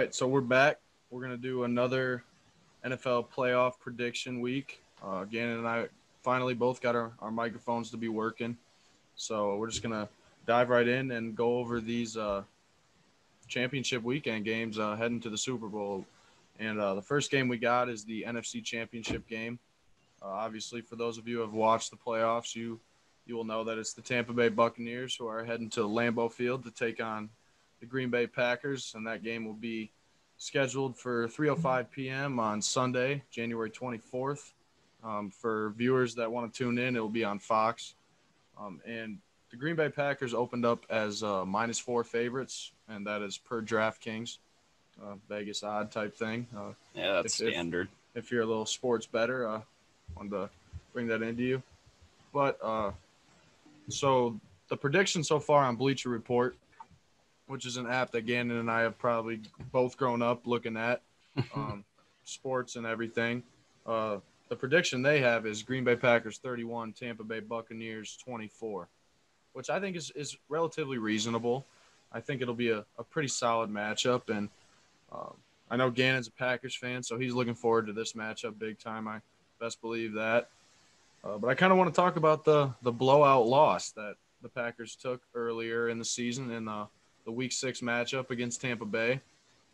right, so we're back. We're going to do another NFL playoff prediction week. Gannon and I finally both got our microphones to be working. So we're just going to dive right in and go over these championship weekend games heading to the Super Bowl. And the first game we got is the NFC Championship game. Obviously, for those of you who have watched the playoffs, you will know that it's the Tampa Bay Buccaneers who are heading to Lambeau Field to take on the Green Bay Packers, and that game will be scheduled for 3:05 p.m. on Sunday, January 24th. For viewers that want to tune in, it will be on Fox. And the Green Bay Packers opened up as -4 favorites, and that is per DraftKings, Vegas odd type thing. Yeah, that's standard. If you're a little sports better, wanted to bring that into you. But so the prediction so far on Bleacher Report, which is an app that Gannon and I have probably both grown up looking at, sports and everything. The prediction they have is Green Bay Packers 31, Tampa Bay Buccaneers 24, which I think is relatively reasonable. I think it'll be a pretty solid matchup, and I know Gannon's a Packers fan, so he's looking forward to this matchup big time. I best believe that. But I kind of want to talk about the blowout loss that the Packers took earlier in the season in the Week 6 matchup against Tampa Bay. It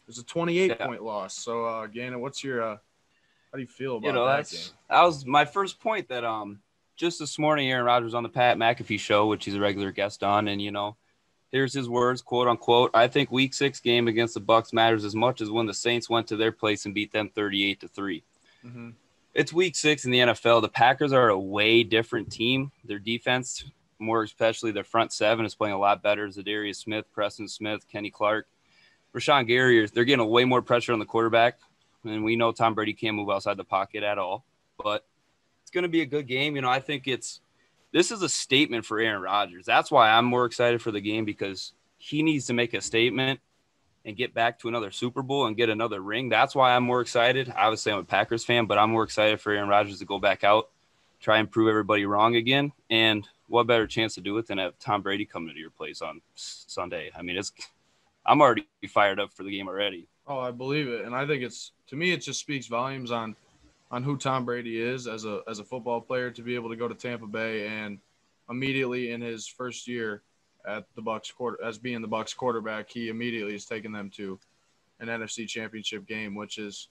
was a 28-point loss. So, Gannon, what's your how do you feel about that game? That was my first point. That just this morning, Aaron Rodgers on the Pat McAfee show, which he's a regular guest on, and here's his words, quote unquote. I think Week 6 game against the Bucs matters as much as when the Saints went to their place and beat them 38-3. Mm-hmm. It's Week 6 in the NFL. The Packers are a way different team. Their defense, more especially their front seven, is playing a lot better. Zadarius Smith, Preston Smith, Kenny Clark, Rashawn Gary. They're getting way more pressure on the quarterback, and we know Tom Brady can't move outside the pocket at all. But it's going to be a good game. I think this is a statement for Aaron Rodgers. That's why I'm more excited for the game, because he needs to make a statement and get back to another Super Bowl and get another ring. That's why I'm more excited. Obviously, I'm a Packers fan, but I'm more excited for Aaron Rodgers to go back out, try and prove everybody wrong again. And what better chance to do it than have Tom Brady come into your place on Sunday? I mean, I'm already fired up for the game already. Oh, I believe it. And I think to me, it just speaks volumes on who Tom Brady is as a football player, to be able to go to Tampa Bay and immediately in his first year at the Bucs as being the Bucs quarterback, he immediately has taken them to an NFC Championship game, which is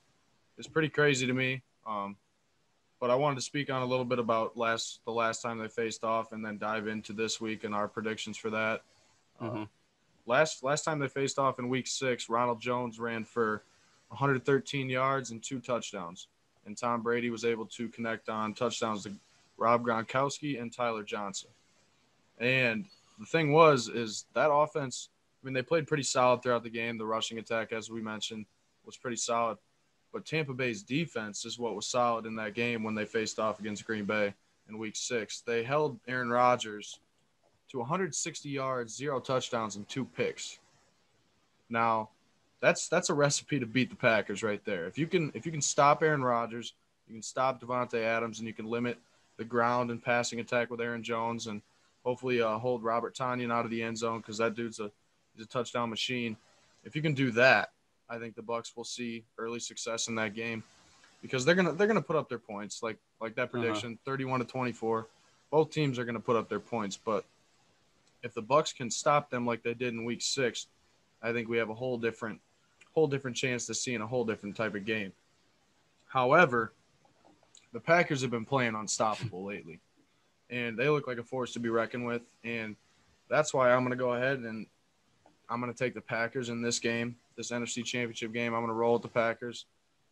pretty crazy to me. But I wanted to speak on a little bit about the last time they faced off, and then dive into this week and our predictions for that. Mm-hmm. Last time they faced off in Week 6, Ronald Jones ran for 113 yards and 2 touchdowns, and Tom Brady was able to connect on touchdowns to Rob Gronkowski and Tyler Johnson. And the thing is that offense, I mean, they played pretty solid throughout the game. The rushing attack, as we mentioned, was pretty solid. But Tampa Bay's defense is what was solid in that game when they faced off against Green Bay in Week 6. They held Aaron Rodgers to 160 yards, 0 touchdowns, and 2 picks. Now, that's a recipe to beat the Packers right there. If you can stop Aaron Rodgers, you can stop Devontae Adams, and you can limit the ground and passing attack with Aaron Jones, and hopefully hold Robert Tonyan out of the end zone, because that dude's he's a touchdown machine. If you can do that, I think the Bucs will see early success in that game, because they're gonna put up their points, like that prediction, 31-24. Both teams are gonna put up their points, but if the Bucs can stop them like they did in Week 6, I think we have a whole different chance to seeing a whole different type of game. However, the Packers have been playing unstoppable lately, and they look like a force to be reckoned with, and that's why I'm going to go ahead and I'm going to take the Packers in this game, this NFC Championship game. I'm going to roll with the Packers,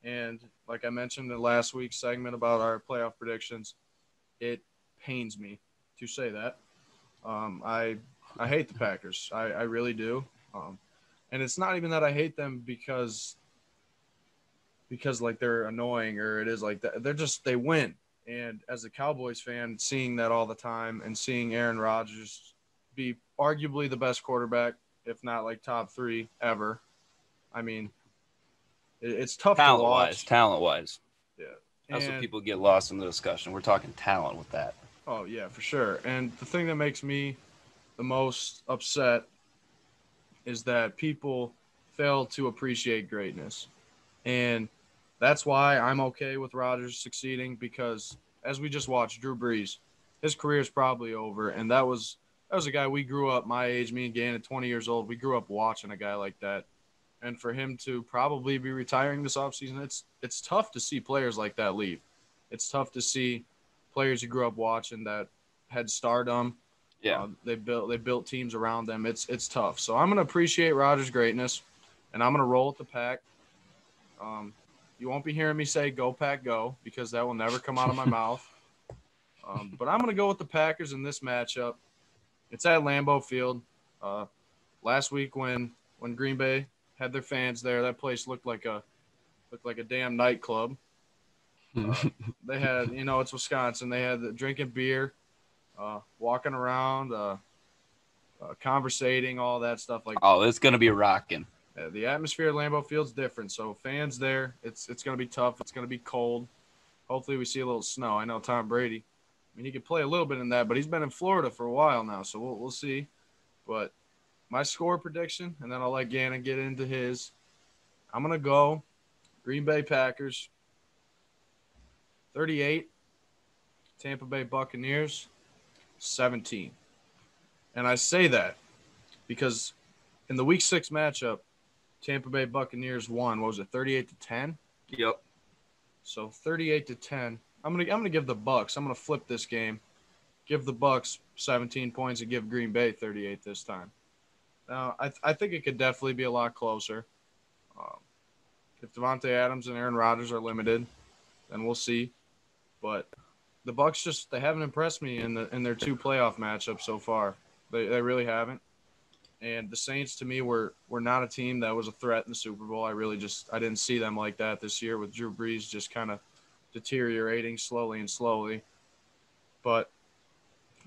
and like I mentioned in last week's segment about our playoff predictions, it pains me to say that. I hate the Packers. I really do. And it's not even that I hate them because like they're annoying, or it is like that. They win. And as a Cowboys fan, seeing that all the time and seeing Aaron Rodgers be arguably the best quarterback, if not like top 3 ever, I mean, it's tough to watch. Talent-wise. Yeah. That's what people get lost in the discussion. We're talking talent with that. Oh, yeah, for sure. And the thing that makes me the most upset is that people fail to appreciate greatness. And that's why I'm okay with Rodgers succeeding, because as we just watched, Drew Brees, his career is probably over. And that was a guy we grew up, my age, me and Gannon, 20 years old. We grew up watching a guy like that. And for him to probably be retiring this offseason, it's tough to see players like that leave. It's tough to see players you grew up watching that had stardom. Yeah. They built teams around them. It's tough. So I'm gonna appreciate Rodgers' greatness, and I'm gonna roll with the pack. Um, you won't be hearing me say "Go Pack, go" because that will never come out of my mouth. But I'm gonna go with the Packers in this matchup. It's at Lambeau Field. Uh, Last week when Green Bay had their fans there, that place looked like a damn nightclub. They had, it's Wisconsin. They had drinking beer, walking around, conversating, all that stuff. Like, Oh, it's gonna be rocking. the atmosphere at Lambeau Field's different. So fans there, it's gonna be tough. It's gonna be cold. Hopefully we see a little snow. I know Tom Brady. I mean, he could play a little bit in that, but he's been in Florida for a while now, so we'll see. But my score prediction, and then I'll let Gannon get into his. I'm gonna go Green Bay Packers 38, Tampa Bay Buccaneers 17. And I say that because in the Week 6 matchup, Tampa Bay Buccaneers won. What was it, 38-10? Yep. So 38-10. I'm gonna give the Bucks. I'm gonna flip this game. Give the Bucks 17 points and give Green Bay 38 this time. Now I think it could definitely be a lot closer. Um, if Devontae Adams and Aaron Rodgers are limited, then we'll see. But the Bucks they haven't impressed me in their two playoff matchups so far. They really haven't. And the Saints, to me, were not a team that was a threat in the Super Bowl. I didn't see them like that this year, with Drew Brees just kind of deteriorating slowly and slowly. But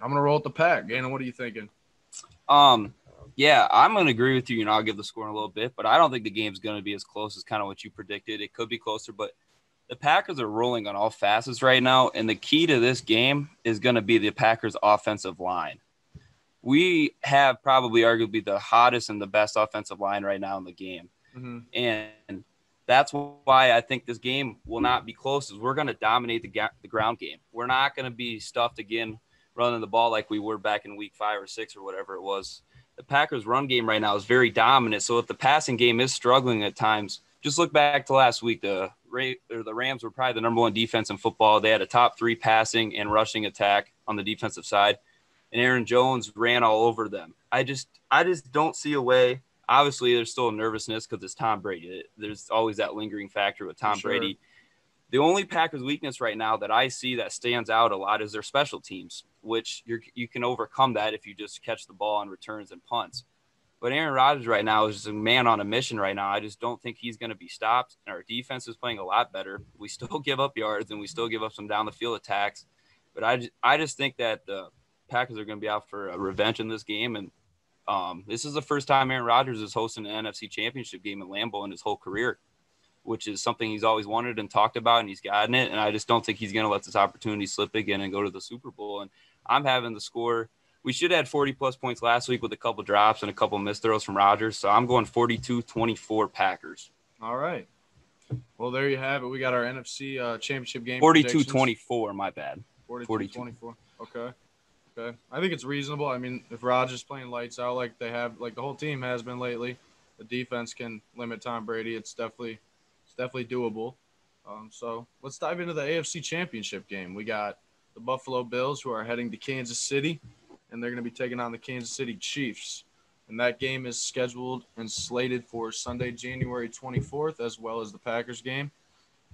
I'm gonna roll with the pack. Gannon, what are you thinking? Yeah, I'm gonna agree with you. I'll give the score in a little bit, but I don't think the game's gonna be as close as kind of what you predicted. It could be closer, but the Packers are rolling on all facets right now, and the key to this game is going to be the Packers' offensive line. We have probably arguably the hottest and the best offensive line right now in the game. Mm-hmm. And that's why I think this game will not be close, is we're going to dominate the ground game. We're not going to be stuffed again running the ball like we were back in Week 5 or 6 or whatever it was. The Packers' run game right now is very dominant, so if the passing game is struggling at times, just look back to last week. The Rams were probably the number one defense in football. They had a top 3 passing and rushing attack on the defensive side, and Aaron Jones ran all over them. I just don't see a way. Obviously, there's still a nervousness because it's Tom Brady. There's always that lingering factor with Tom Brady. The only Packers' weakness right now that I see that stands out a lot is their special teams, which you can overcome that if you just catch the ball on returns and punts. But Aaron Rodgers right now is just a man on a mission right now. I just don't think he's going to be stopped. And our defense is playing a lot better. We still give up yards and we still give up some down the field attacks. But I just think that the Packers are going to be out for a revenge in this game. And this is the first time Aaron Rodgers is hosting an NFC Championship game at Lambeau in his whole career, which is something he's always wanted and talked about, and he's gotten it. And I just don't think he's going to let this opportunity slip again and go to the Super Bowl. And I'm having the score. We should have had 40-plus points last week with a couple drops and a couple missed throws from Rodgers. So I'm going 42-24 Packers. All right. Well, there you have it. We got our NFC Championship game. 42-24, my bad. 42-24. Okay. I think it's reasonable. I mean, if Rodgers playing lights out like they have, like the whole team has been lately, the defense can limit Tom Brady. It's definitely doable. So let's dive into the AFC Championship game. We got the Buffalo Bills, who are heading to Kansas City, and they're going to be taking on the Kansas City Chiefs. And that game is scheduled and slated for Sunday, January 24th, as well as the Packers game.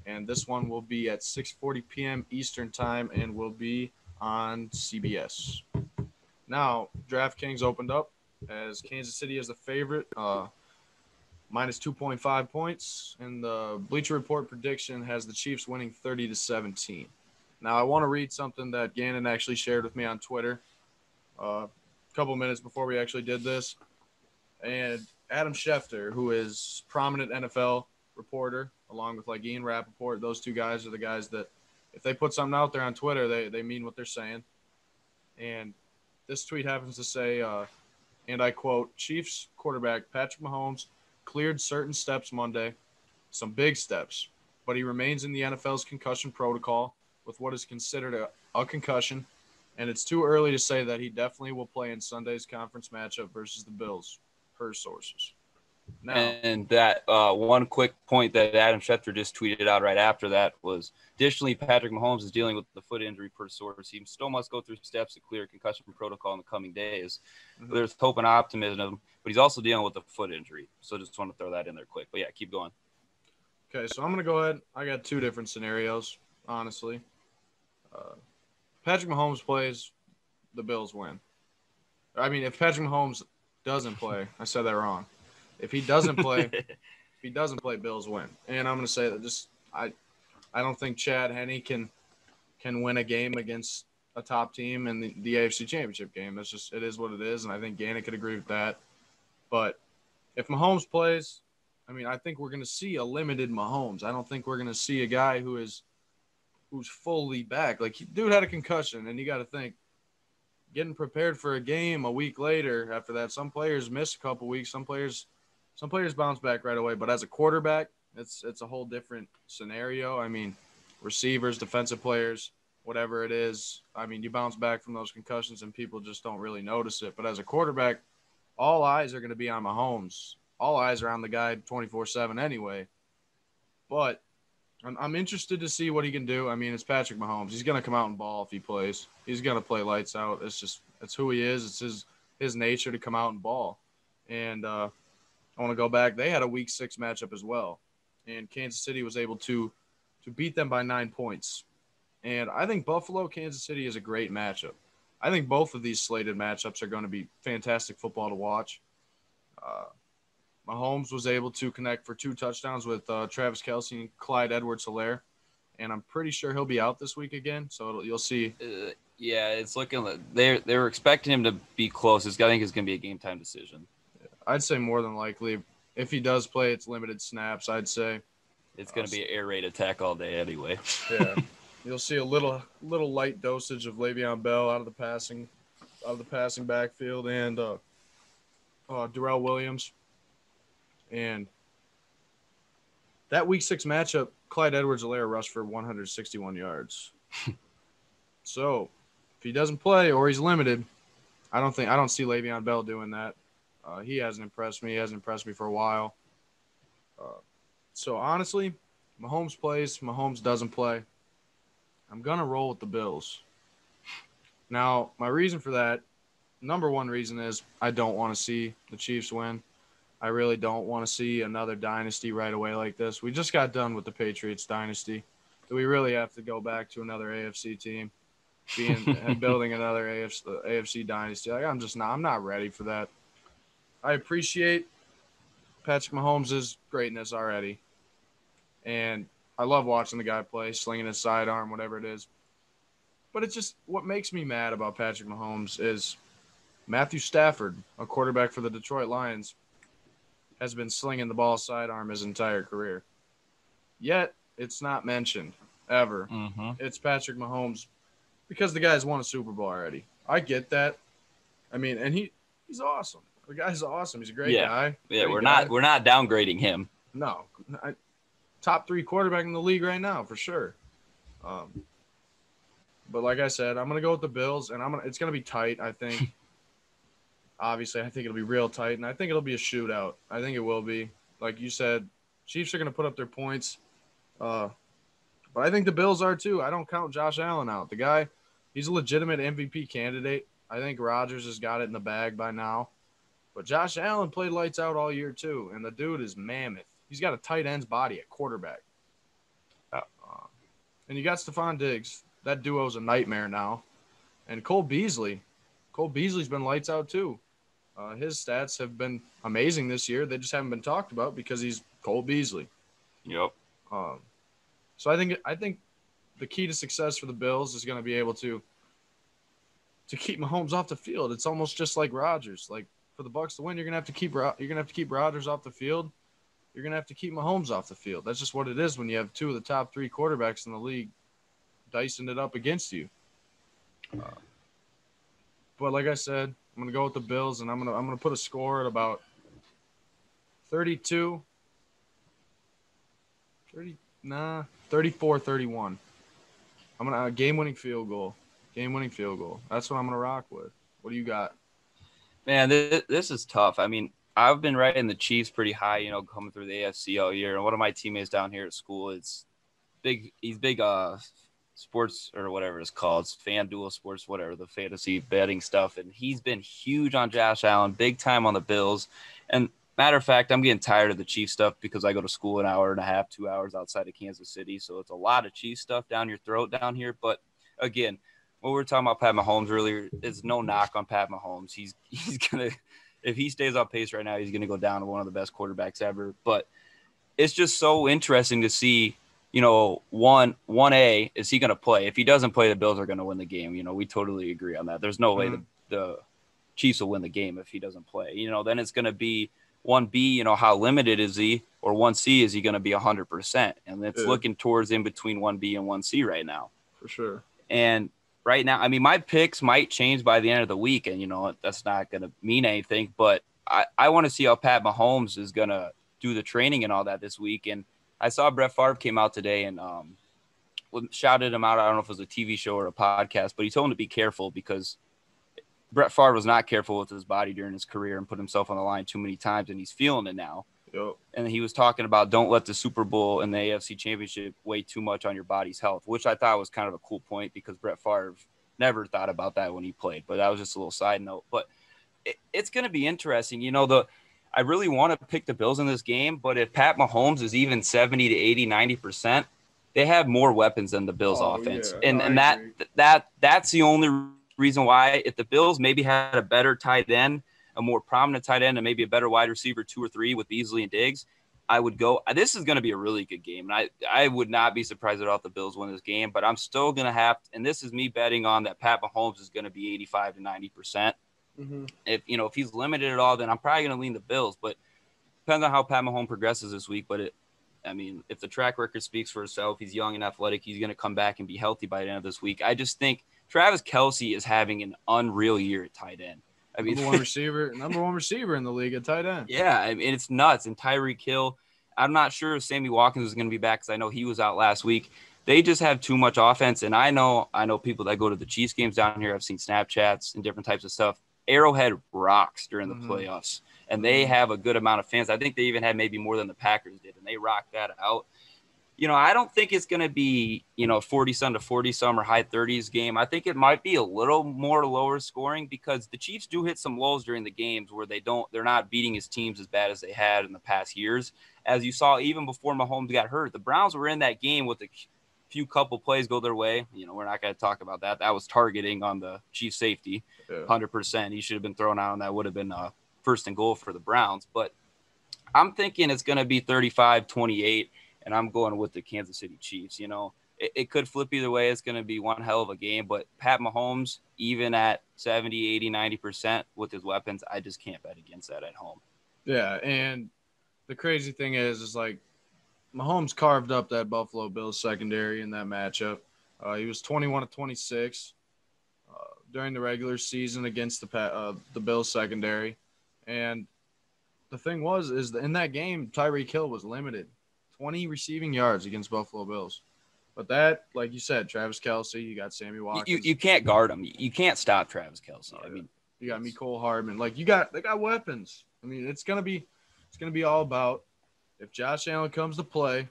And this one will be at 6:40 p.m. Eastern Time and will be on CBS. Now, DraftKings opened up as Kansas City is the favorite, minus 2.5 points. And the Bleacher Report prediction has the Chiefs winning 30-17. Now, I want to read something that Gannon actually shared with me on Twitter a couple minutes before we actually did this. And Adam Schefter, who is prominent NFL reporter, along with like Ian Rappaport, those two guys are the guys that if they put something out there on Twitter, they mean what they're saying. And this tweet happens to say, and I quote, Chiefs quarterback Patrick Mahomes cleared certain steps Monday, some big steps, but he remains in the NFL's concussion protocol with what is considered a concussion, and it's too early to say that he definitely will play in Sunday's conference matchup versus the Bills, per sources. Now, And that one quick point that Adam Schefter just tweeted out right after that was, additionally, Patrick Mahomes is dealing with the foot injury per source. He still must go through steps to clear concussion protocol in the coming days. Mm-hmm. There's hope and optimism, but he's also dealing with a foot injury. So just want to throw that in there quick. But yeah, keep going. okay, so I'm going to go ahead. I got two different scenarios, honestly. Patrick Mahomes plays, the Bills win. I mean, if Patrick Mahomes doesn't play, I said that wrong. If he doesn't play, Bills win. And I'm going to say that I don't think Chad Henne can win a game against a top team in the AFC Championship game. It is what it is, and I think Gannon could agree with that. But if Mahomes plays, I mean, I think we're going to see a limited Mahomes. I don't think we're going to see a guy who's fully back. Like, dude had a concussion, and you got to think, getting prepared for a game a week later after that, some players miss a couple weeks, some players bounce back right away. But as a quarterback, it's a whole different scenario. I mean, receivers, defensive players, whatever it is, I mean, you bounce back from those concussions and people just don't really notice it. But as a quarterback, all eyes are going to be on Mahomes. All eyes are on the guy 24/7 anyway. But I'm interested to see what he can do. I mean, it's Patrick Mahomes. He's going to come out and ball if he plays. He's going to play lights out. It's who he is. It's his nature to come out and ball. And I want to go back. They had a Week 6 matchup as well, and Kansas City was able to beat them by 9 points. And I think Buffalo, Kansas City is a great matchup. I think both of these slated matchups are going to be fantastic football to watch. Mahomes was able to connect for 2 touchdowns with Travis Kelce and Clyde Edwards-Helaire, and I'm pretty sure he'll be out this week again. So you'll see. Yeah, it's looking like they were expecting him to be close. I think it's going to be a game time decision. I'd say more than likely, if he does play, it's limited snaps. I'd say it's going to be an air raid attack all day anyway. Yeah, you'll see a little light dosage of Le'Veon Bell out of the passing backfield, and Darrell Williams. And that Week 6 matchup, Clyde Edwards-Helaire rushed for 161 yards. So if he doesn't play or he's limited, I don't see Le'Veon Bell doing that. He hasn't impressed me. He hasn't impressed me for a while. So honestly, Mahomes plays, Mahomes doesn't play. I'm gonna roll with the Bills. Now, my reason for that, number one reason is I don't want to see the Chiefs win. I really don't want to see another dynasty right away like this. We just got done with the Patriots dynasty. Do we really have to go back to another AFC team, building another AFC dynasty? Like, I'm not ready for that. I appreciate Patrick Mahomes' greatness already, and I love watching the guy play, slinging his sidearm, whatever it is. But it's just what makes me mad about Patrick Mahomes is Matthew Stafford, a quarterback for the Detroit Lions, has been slinging the ball sidearm his entire career. Yet, it's not mentioned, ever. Mm-hmm. It's Patrick Mahomes because the guy's won a Super Bowl already. I get that. I mean, and he's awesome. The guy's awesome. He's a great guy. Yeah, we're not downgrading him. No. Top 3 quarterback in the league right now, for sure. But like I said, I'm going to go with the Bills, and it's going to be tight, I think. Obviously, I think it'll be real tight, and I think it'll be a shootout. I think it will be. Like you said, Chiefs are going to put up their points. But I think the Bills are too. I don't count Josh Allen out. The guy, he's a legitimate MVP candidate. I think Rodgers has got it in the bag by now. But Josh Allen played lights out all year too, and the dude is mammoth. He's got a tight end's body at quarterback. And you got Stephon Diggs. That duo's a nightmare now. And Cole Beasley's been lights out too. His stats have been amazing this year. They just haven't been talked about because he's Cole Beasley. Yep. So I think the key to success for the Bills is going to be able to keep Mahomes off the field. It's almost just like Rodgers. Like for the Bucs to win, you're going to have to keep Rodgers off the field. You're going to have to keep Mahomes off the field. That's just what it is when you have 2 of the top 3 quarterbacks in the league dicing it up against you. But like I said, I'm going to go with the Bills, and I'm going to put a score at about 32. 34-31. I'm going to game-winning field goal. Game-winning field goal. That's what I'm going to rock with. What do you got? Man, this is tough. I mean, I've been writing the Chiefs pretty high, coming through the AFC all year. And one of my teammates down here at school is big. He's big sports or whatever it's called. It's FanDuel Sports, whatever, the fantasy betting stuff. And he's been huge on Josh Allen, big time on the Bills. And matter of fact, I'm getting tired of the Chiefs stuff because I go to school an hour and a half, 2 hours outside of Kansas City. So it's a lot of Chiefs stuff down your throat down here. But again, what we were talking about Pat Mahomes earlier is no knock on Pat Mahomes. He's gonna, if he stays on pace right now, he's gonna go down to one of the best quarterbacks ever. But it's just so interesting to see, one A, is he gonna play? If he doesn't play, the Bills are gonna win the game. We totally agree on that. There's no way the Chiefs will win the game if he doesn't play. Then it's gonna be 1B, how limited is he? Or 1C, is he gonna be 100%? And it's looking towards in between 1B and 1C right now. For sure. And right now, I mean, my picks might change by the end of the week, and that's not going to mean anything. But I want to see how Pat Mahomes is going to do the training and all that this week. And I saw Brett Favre came out today and shouted him out. I don't know if it was a TV show or a podcast, but he told him to be careful because Brett Favre was not careful with his body during his career and put himself on the line too many times, and he's feeling it now. Yep. And he was talking about don't let the Super Bowl and the AFC Championship weigh too much on your body's health, which I thought was kind of a cool point because Brett Favre never thought about that when he played. But that was just a little side note. But it's going to be interesting. I really want to pick the Bills in this game, but if Pat Mahomes is even 70 to 80, 90%, they have more weapons than the Bills offense. Yeah. And that's the only reason why. If the Bills maybe had a better tight end, a more prominent tight end, and maybe a better wide receiver 2 or 3 with Beasley and Diggs, I would go. This is going to be a really good game. And I would not be surprised at all if the Bills win this game, but I'm still going to have – and this is me betting on that Pat Mahomes is going to be 85 to 90%. Mm-hmm. If he's limited at all, then I'm probably going to lean the Bills. But depends on how Pat Mahomes progresses this week. But if the track record speaks for itself, he's young and athletic, he's going to come back and be healthy by the end of this week. I just think Travis Kelce is having an unreal year at tight end. I mean, number one receiver in the league at tight end. Yeah, I mean, it's nuts. And Tyreek Hill, I'm not sure if Sammy Watkins is going to be back because I know he was out last week. They just have too much offense. And I know people that go to the Chiefs games down here. I've seen Snapchats and different types of stuff. Arrowhead rocks during the playoffs, and they have a good amount of fans. I think they even had maybe more than the Packers did, and they rocked that out. I don't think it's going to be, 40-some to 40-some or high 30s game. I think it might be a little more lower scoring because the Chiefs do hit some lows during the games where they're not beating his teams as bad as they had in the past years. As you saw, even before Mahomes got hurt, the Browns were in that game with a few couple plays go their way. We're not going to talk about that. That was targeting on the Chiefs safety, 100%. He should have been thrown out, and that would have been first and goal for the Browns. But I'm thinking it's going to be 35-28. And I'm going with the Kansas City Chiefs. It could flip either way. It's going to be one hell of a game. But Pat Mahomes, even at 70, 80, 90% with his weapons, I just can't bet against that at home. Yeah, and the crazy thing is like Mahomes carved up that Buffalo Bills secondary in that matchup. He was 21-26 during the regular season against the Bills secondary. And the thing is in that game, Tyreek Hill was limited. 20 receiving yards against Buffalo Bills. But that, like you said, Travis Kelce, you got Sammy Watkins. You can't guard him. You can't stop Travis Kelce. I mean, you got Mecole Hardman. Like they got weapons. I mean, it's gonna be all about if Josh Allen comes to play,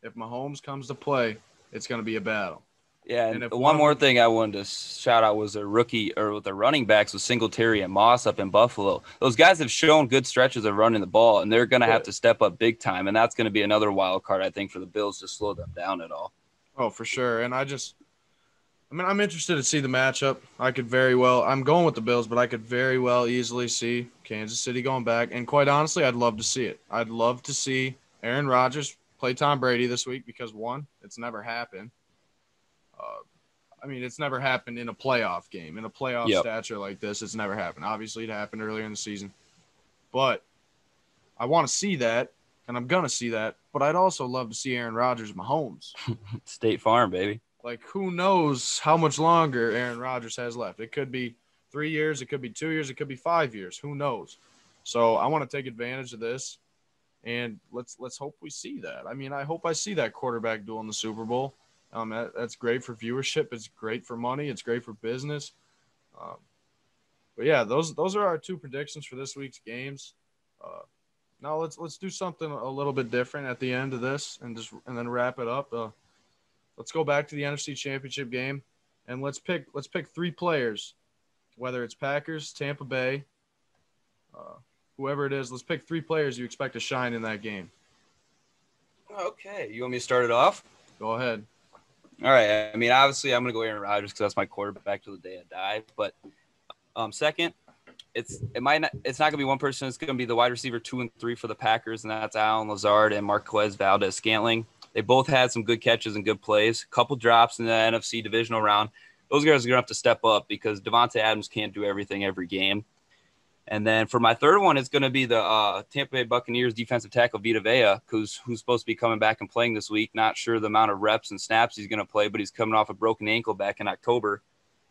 if Mahomes comes to play, it's gonna be a battle. Yeah, and one more thing I wanted to shout out was a rookie or with the running backs with Singletary and Moss up in Buffalo. Those guys have shown good stretches of running the ball, and they're going to have to step up big time, and that's going to be another wild card, I think, for the Bills to slow them down at all. Oh, for sure. And I'm interested to see the matchup. I'm going with the Bills, but I could very well easily see Kansas City going back. And quite honestly, I'd love to see it. I'd love to see Aaron Rodgers play Tom Brady this week because, one, it's never happened. It's never happened in a playoff game. In a playoff stature like this, it's never happened. Obviously, it happened earlier in the season. But I want to see that, and I'm going to see that. But I'd also love to see Aaron Rodgers, Mahomes. State Farm, baby. Like, who knows how much longer Aaron Rodgers has left. It could be 3 years. It could be 2 years. It could be 5 years. Who knows? So I want to take advantage of this. And let's hope we see that. I mean, I hope I see that quarterback duel in the Super Bowl. That's great for viewership. It's great for money. It's great for business. Um, but yeah, those are our two predictions for this week's games. Uh, Now let's do something a little bit different at the end of this, and then wrap it up. Let's go back to the NFC Championship game, and let's pick three players, whether it's Packers, Tampa Bay, uh, whoever it is. Let's pick three players you expect to shine in that game. Okay, you want me to start it off? Go ahead. All right. I mean, obviously, I'm going to go Aaron Rodgers because that's my quarterback till the day I die. But second, it's not going to be one person. It's going to be the wide receiver 2 and 3 for the Packers, and that's Allen Lazard and Marquez Valdez-Scantling. They both had some good catches and good plays. A couple drops in the NFC divisional round. Those guys are going to have to step up because Devontae Adams can't do everything every game. And then for my third one, it's going to be the Tampa Bay Buccaneers defensive tackle Vita Vea, who's supposed to be coming back and playing this week. Not sure the amount of reps and snaps he's going to play, but he's coming off a broken ankle back in October.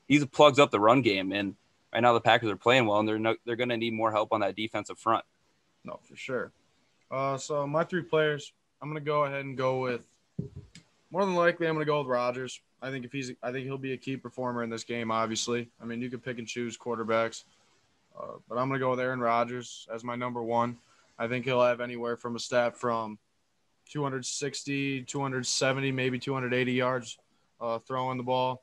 He plugs up the run game, and right now the Packers are playing well, and they're going to need more help on that defensive front. No, for sure. So my three players, I'm going to go ahead and go with. More than likely, I'm going to go with Rodgers. I think he'll be a key performer in this game. Obviously, I mean you could pick and choose quarterbacks. But I'm going to go with Aaron Rodgers as my number one. I think he'll have anywhere from a stat from 260, 270, maybe 280 yards throwing the ball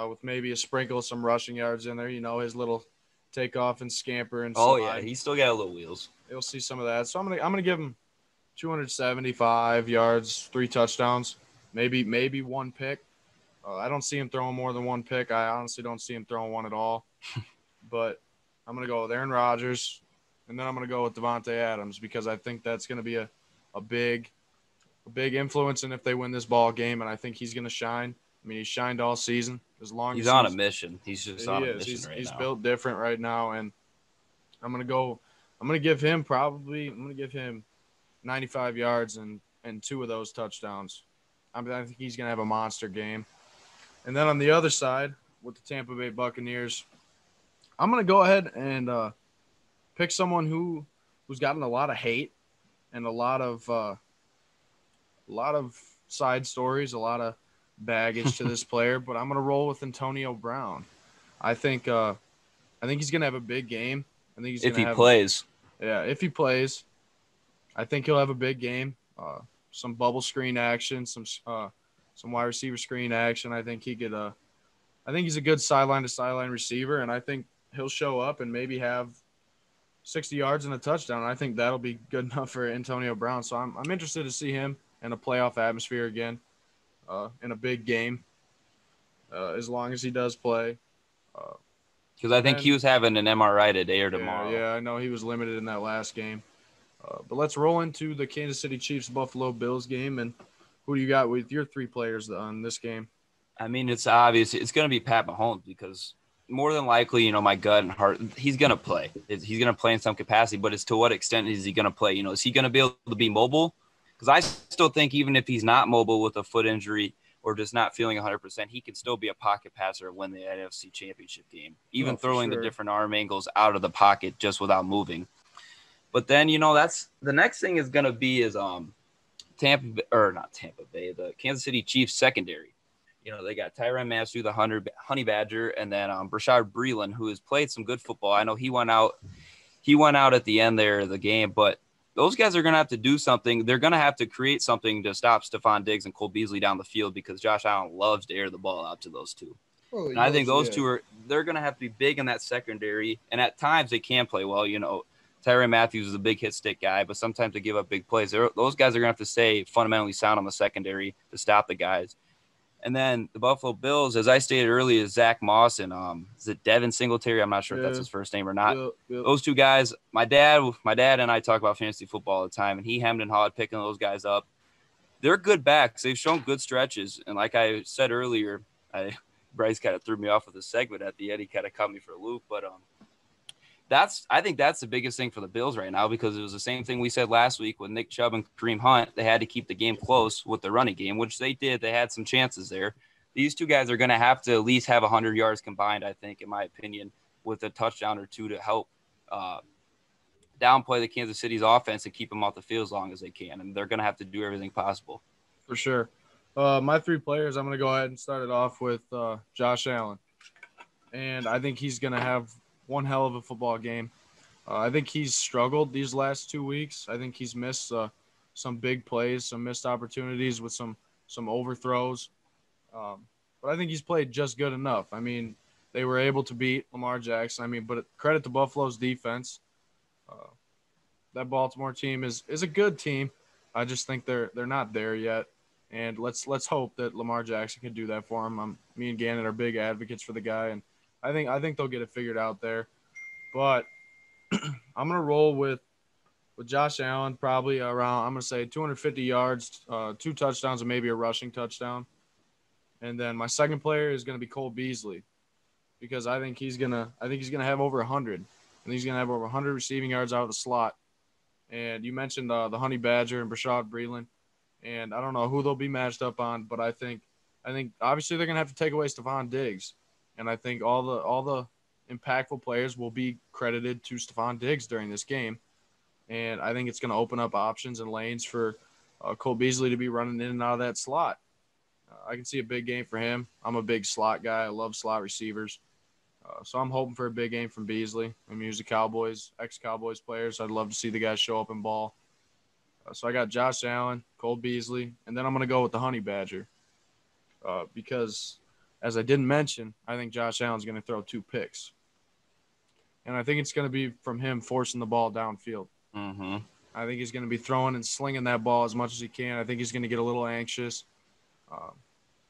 with maybe a sprinkle of some rushing yards in there. You know, his little takeoff and scamper and slide. Yeah, he's still got a little wheels. You'll see some of that. So I'm gonna give him 275 yards, 3 touchdowns, maybe one pick. I don't see him throwing more than one pick. I honestly don't see him throwing one at all. But I'm going to go with Aaron Rodgers, and then I'm going to go with Devontae Adams because I think that's going to be a big influence in if they win this ball game, and I think he's going to shine. I mean, he's shined all season as long he's as on a mission. He's just on a mission right now. He's built different right now, and I'm going to give him 95 yards and 2 of those touchdowns. I think he's going to have a monster game. And then on the other side with the Tampa Bay Buccaneers, I'm going to go ahead and pick someone who's gotten a lot of hate and a lot of side stories, a lot of baggage to this player, but I'm going to roll with Antonio Brown. I think he's going to have a big game. I think he's if he plays. If he plays, I think he'll have a big game. Some bubble screen action, some wide receiver screen action. I think he could. I think he's a good sideline to sideline receiver, and I think he'll show up and maybe have 60 yards and a touchdown. I think that'll be good enough for Antonio Brown. So I'm interested to see him in a playoff atmosphere again, in a big game, as long as he does play. Because I think he was having an MRI today or tomorrow. Yeah, I know he was limited in that last game. But let's roll into the Kansas City Chiefs-Buffalo Bills game. And who do you got with your 3 players on this game? I mean, it's obvious. It's going to be Pat Mahomes because more than likely, my gut and heart, he's going to play. He's going to play in some capacity, but it's to what extent is he going to play? Is he going to be able to be mobile? Because I still think even if he's not mobile with a foot injury or just not feeling 100%, he can still be a pocket passer and win the NFC Championship game, even throwing the different arm angles out of the pocket just without moving. But then, that's the next thing is going to be is not Tampa Bay, the Kansas City Chiefs secondary. They got Tyrann Mathieu, the Honey Badger, and then Brashad Breeland, who has played some good football. I know he went out at the end there of the game, but those guys are going to have to do something. They're going to have to create something to stop Stephon Diggs and Cole Beasley down the field because Josh Allen loves to air the ball out to those two. Oh, and I think those two they're going to have to be big in that secondary, and at times they can play well. Tyrann Mathieu is a big hit stick guy, but sometimes they give up big plays. Those guys are going to have to stay fundamentally sound on the secondary to stop the guys. And then the Buffalo Bills, as I stated earlier, is Zach Moss and is it Devin Singletary? I'm not sure if that's his first name or not. Yep. Those two guys, my dad and I talk about fantasy football all the time, and he hemmed and hawed picking those guys up. They're good backs. They've shown good stretches. And like I said earlier, Bryce kind of threw me off with a segment at the end. He kind of caught me for a loop. But I think that's the biggest thing for the Bills right now because it was the same thing we said last week with Nick Chubb and Kareem Hunt. They had to keep the game close with the running game, which they did. They had some chances there. These two guys are going to have to at least have 100 yards combined, I think, in my opinion, with a touchdown or two to help downplay the Kansas City's offense and keep them off the field as long as they can. And they're going to have to do everything possible. For sure. My 3 players, I'm going to go ahead and start it off with Josh Allen. And I think he's going to have one hell of a football game. I think he's struggled these last 2 weeks. I think he's missed some big plays, some missed opportunities with some overthrows. But I think he's played just good enough. I mean, they were able to beat Lamar Jackson. I mean, but credit to Buffalo's defense. That Baltimore team is a good team. I just think they're not there yet. And let's hope that Lamar Jackson can do that for him. Me and Gannon are big advocates for the guy, and I think they'll get it figured out there. But I'm gonna roll with Josh Allen, probably around, I'm gonna say 250 yards, 2 touchdowns, and maybe a rushing touchdown. And then my second player is gonna be Cole Beasley, because I think he's gonna have over 100, and he's gonna have over 100 receiving yards out of the slot. And you mentioned the Honey Badger and Brashad Breeland, and I don't know who they'll be matched up on, but I think obviously they're gonna have to take away Stephon Diggs, and I think all the impactful players will be credited to Stephon Diggs during this game, and I think it's gonna open up options and lanes for Cole Beasley to be running in and out of that slot. I can see a big game for him. I'm a big slot guy. I love slot receivers. So I'm hoping for a big game from Beasley. I mean, he's a Cowboys, ex-Cowboys player, so I'd love to see the guy show up and ball. So I got Josh Allen, Cole Beasley, and then I'm going to go with the Honey Badger because, as I didn't mention, I think Josh Allen's going to throw 2 picks. And I think it's going to be from him forcing the ball downfield. Mm-hmm. I think he's going to be throwing and slinging that ball as much as he can. I think he's going to get a little anxious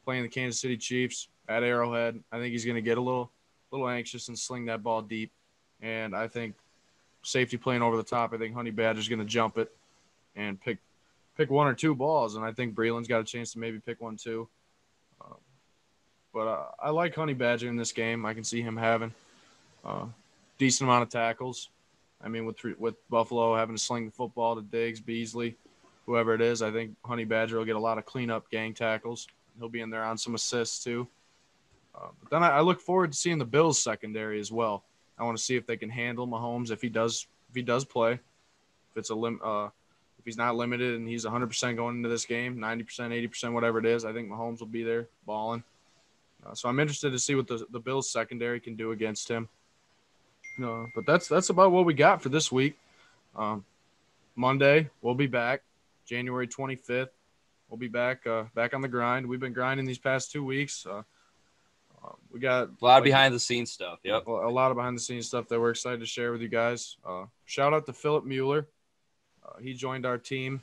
playing the Kansas City Chiefs at Arrowhead. I think he's going to get a little anxious and sling that ball deep. And I think safety playing over the top, I think Honey Badger's going to jump it and pick 1 or 2 balls. And I think Breeland's got a chance to maybe pick 1 too. But I like Honey Badger in this game. I can see him having decent amount of tackles. I mean, with Buffalo having to sling the football to Diggs, Beasley, whoever it is, I think Honey Badger will get a lot of cleanup gang tackles. He'll be in there on some assists too. But then I look forward to seeing the Bills secondary as well. I want to see if they can handle Mahomes if he does play. If it's if he's not limited and he's 100% going into this game, 90%, 80%, whatever it is, I think Mahomes will be there balling. So I'm interested to see what the Bills secondary can do against him. But that's about what we got for this week. Monday we'll be back, January 25th. We'll be back on the grind. We've been grinding these past 2 weeks. We got a lot of behind-the-scenes stuff. Yep. A lot of behind-the-scenes stuff that we're excited to share with you guys. Shout out to Philip Mueller. He joined our team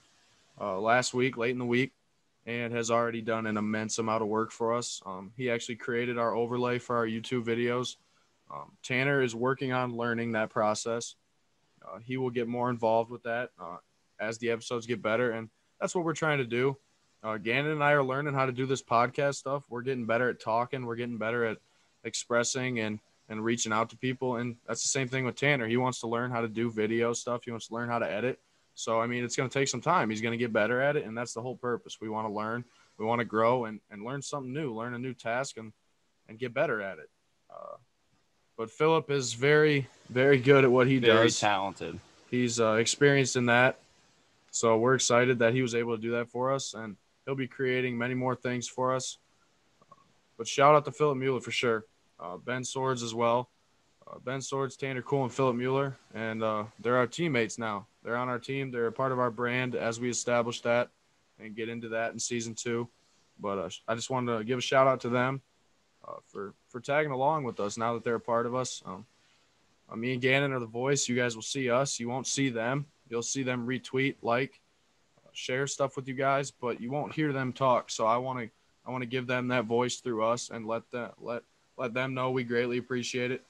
last week, late in the week, and has already done an immense amount of work for us. He actually created our overlay for our YouTube videos. Tanner is working on learning that process. He will get more involved with that as the episodes get better, and that's what we're trying to do. Gannon and I are learning how to do this podcast stuff. We're getting better at talking. We're getting better at expressing and reaching out to people. And that's the same thing with Tanner. He wants to learn how to do video stuff. He wants to learn how to edit. So, I mean, it's going to take some time. He's going to get better at it, and that's the whole purpose. We want to learn. We want to grow and learn something new, learn a new task and get better at it. But Philip is very, very good at what he does. Very talented. He's experienced in that. So we're excited that he was able to do that for us, and he'll be creating many more things for us. But shout out to Philip Mueller for sure. Ben Swords as well. Ben Swords, Tanner Cool, and Philip Mueller. And they're our teammates now. They're on our team. They're a part of our brand as we establish that and get into that in season 2. But I just wanted to give a shout out to them for tagging along with us now that they're a part of us. Me and Gannon are the voice. You guys will see us. You won't see them. You'll see them retweet, share stuff with you guys, but you won't hear them talk. So I want to give them that voice through us and let them know we greatly appreciate it.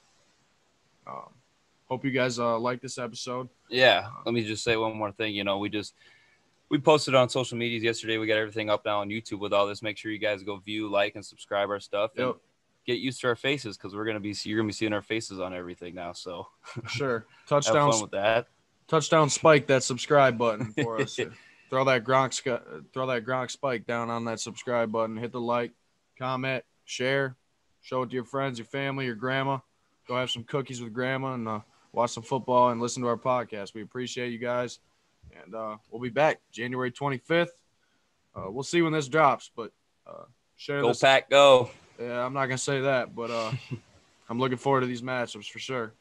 Hope you guys like this episode. Yeah. Let me just say one more thing. We posted on social medias yesterday. We got everything up now on YouTube with all this. Make sure you guys go view, like, and subscribe our stuff. Yep. And get used to our faces because you're gonna be seeing our faces on everything now. So sure. Have fun with that. Touchdown spike that subscribe button for us. Throw that Gronk spike down on that subscribe button. Hit the like, comment, share, show it to your friends, your family, your grandma. Go have some cookies with grandma and watch some football, and listen to our podcast. We appreciate you guys. And we'll be back January 25th. We'll see when this drops, but share Go this. Pack, go. Yeah, I'm not going to say that, but I'm looking forward to these matchups for sure.